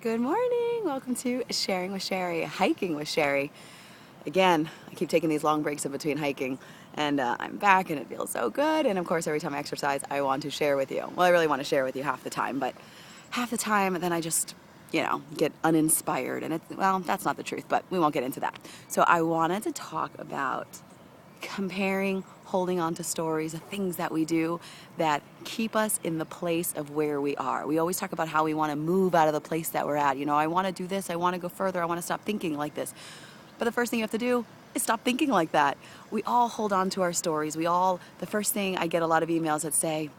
Good morning. Welcome to Sharing with Shari, Hiking with Shari. Again, I keep taking these long breaks in between hiking, and I'm back and it feels so good. And of course, every time I exercise, I want to share with you. Well, I really want to share with you half the time, but half the time then I just, get uninspired. And well, that's not the truth, but we won't get into that. So I wanted to talk about comparing, holding on to stories, the things that we do that keep us in the place of where we are. We always talk about how we want to move out of the place that we're at. I want to do this, I want to go further, I want to stop thinking like this. But the first thing you have to do is stop thinking like that. We all hold on to our stories. The first thing, I get a lot of emails that say,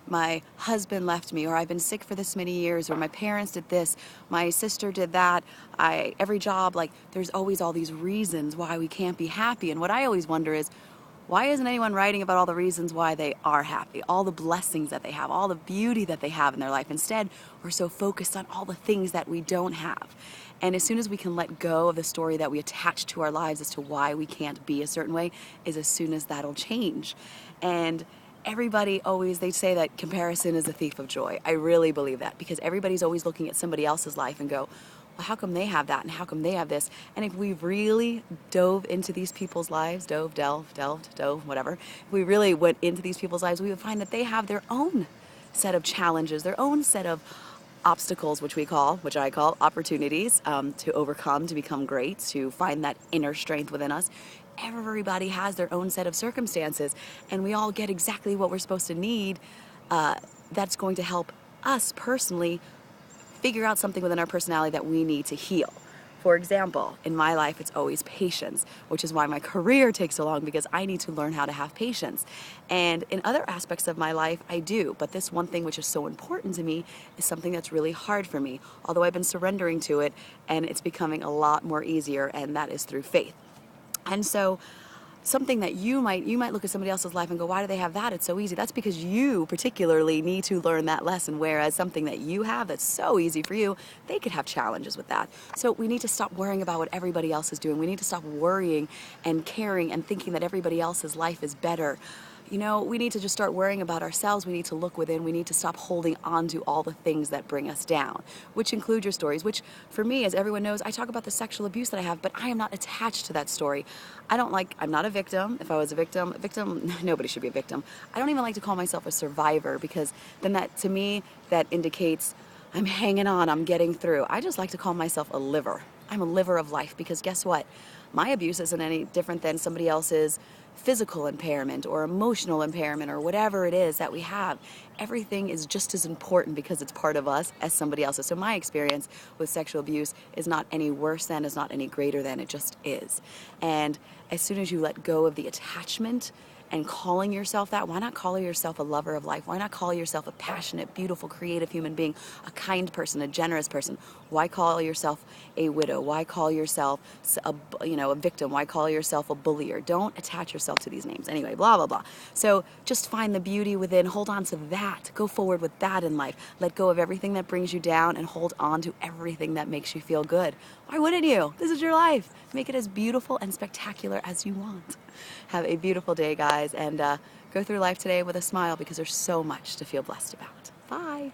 my husband left me, or I've been sick for this many years, or my parents did this, my sister did that, every job, there's always all these reasons why we can't be happy. And what I always wonder is, why isn't anyone writing about all the reasons why they are happy, all the blessings that they have, all the beauty that they have in their life? Instead, we're so focused on all the things that we don't have. And as soon as we can let go of the story that we attach to our lives as to why we can't be a certain way, is as soon as that'll change. And everybody they say that comparison is a thief of joy. I really believe that, because everybody's always looking at somebody else's life and go, well, how come they have that and how come they have this? And if we really dove into these people's lives, delved, whatever, if we really went into these people's lives, we would find that they have their own set of challenges, their own set of obstacles, which I call opportunities, to overcome, to become great, to find that inner strength within us. Everybody has their own set of circumstances, and we all get exactly what we're supposed to need. That's going to help us personally figure out something within our personality that we need to heal. For example, in my life, it's always patience, which is why my career takes so long, because I need to learn how to have patience. And in other aspects of my life, I do. But this one thing which is so important to me is something that's really hard for me, although I've been surrendering to it, and it's becoming a lot more easier, and that is through faith. And so something that you might look at somebody else's life and go, why do they have that? It's so easy. That's because you particularly need to learn that lesson, whereas something that you have that's so easy for you, they could have challenges with that. So we need to stop worrying about what everybody else is doing. We need to stop worrying and caring and thinking that everybody else's life is better. We need to just start worrying about ourselves. We need to look within. We need to stop holding on to all the things that bring us down, which include your stories, which for me, as everyone knows, I talk about the sexual abuse that I have, but I am not attached to that story. I'm not a victim. If I was a victim, nobody should be a victim. I don't even like to call myself a survivor, because then to me, that indicates I'm hanging on, I'm getting through. I just like to call myself a liver. I'm a liver of life, because guess what? My abuse isn't any different than somebody else's physical impairment or emotional impairment or whatever it is that we have. Everything is just as important, because it's part of us, as somebody else's. So my experience with sexual abuse is not any worse than, is not any greater than, it just is. And as soon as you let go of the attachment and calling yourself that, why not call yourself a lover of life? Why not call yourself a passionate, beautiful, creative human being, a kind person, a generous person? Why call yourself a widow? Why call yourself a victim? Why call yourself a bullier? Don't attach yourself to these names. Anyway, blah, blah, blah. So just find the beauty within, hold on to that, go forward with that in life. Let go of everything that brings you down and hold on to everything that makes you feel good. Why wouldn't you? This is your life. Make it as beautiful and spectacular as you want. Have a beautiful day, guys, and go through life today with a smile, because there's so much to feel blessed about. Bye.